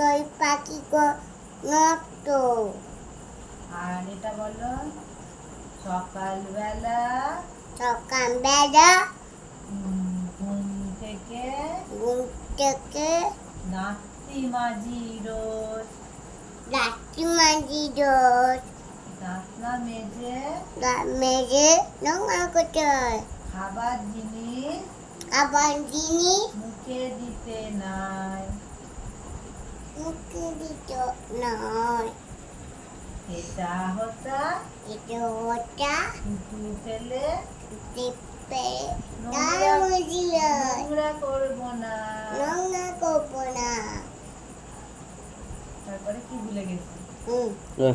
তোই পাখি গো নষ্ট। আর এটা বলো সকালবেলা সকালবেলা ঘুম থেকে ঘুম থেকে নাতি মাঝি রোজ রাত্রি মাঝি রোজ দাঁতলা মেজে মেঝে নোংরা করতে হয়। খাবার জিনিস আবার জিনিস মুখে দিতে নাই। মুখে দিতে নয়। এটা হতা এটা ওটা থুতু ফেলে টিপে নোংরা মজিল নোংরা করবো না। নোংরা করবো না। তারপরে কি ভুলে গেছি?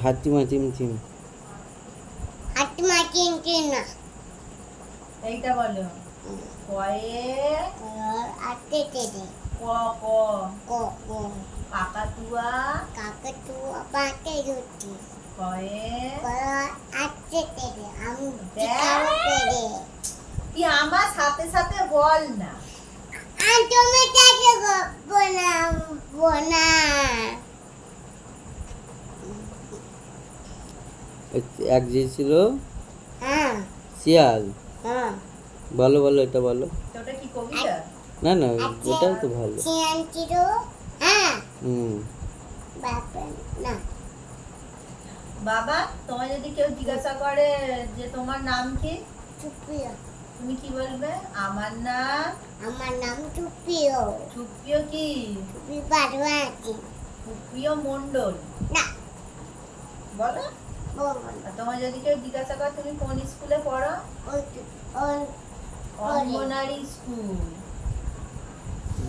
হাতিমা চিমচিম। হাতি মাটি না এইটা বলো কয়ে আটকে তেরে ক ক ক ক কাকাতুয়া কাকাতুয়া পাতে রুটি কয়ে আটকে তেরে আমি দেখ। খাবো পেরে তুই আমার সাথে সাথে বল না। আর তুমি কাকে বলবো না। এক যে ছিল হ্যাঁ শিয়াল। হ্যাঁ বলো বলো এটা বলো। তো ওটা কি কবিতা? না না এটাও তো ভালো। শিয়াল ছিল হ্যাঁ হুম। বাবা না বাবা তোমায় যদি কেউ জিজ্ঞাসা করে যে তোমার নাম কি, চুপিও তুমি কি বলবে? আমার নাম আমার নাম চুপিও সুপ্রিয় কি চুপি বাড়বা আছে সুপ্রিয় মণ্ডল না বলো। বলবো আর তোমায় যদি কেউ জিজ্ঞাসা করে তুমি কোন স্কুলে পড়ো, ওই অঙ্গনারী স্কুল।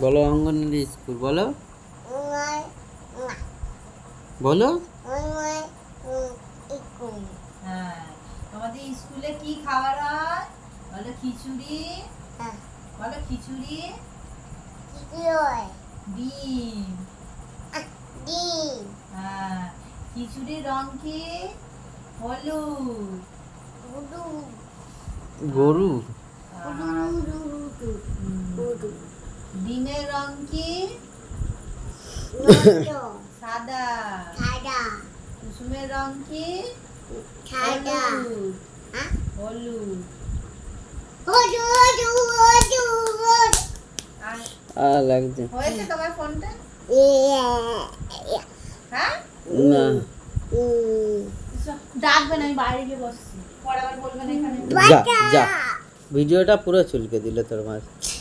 বলো অঙ্গনওয়াড়ি স্কুল বলো ওই না বলো। ওই একটু হ্যাঁ তোমাদের স্কুলে কি খাবার হয়? বলো খিচুড়ি। হ্যাঁ বলো খিচুড়ি কি হয় ডিম। ডিম হ্যাঁ খিচুড়ির রং কি? হলুদ। গুডু গরু। গুডু ডিমের রং কি? নটো সাদা। সাদা কুসুমের রং কি? সাদা হলুদ। হ্যাঁ হলুদ। গুডু গুডু গুডু আর লাগছে হয়েছে তোমার ফোনটা? হ্যাঁ না। ডাকবে না, আমি বাইরে গিয়ে বসছি, পরে আবার বলবে না এখানে। যা যা ভিডিওটা পুরো চুলকে দিল তোর মাছ।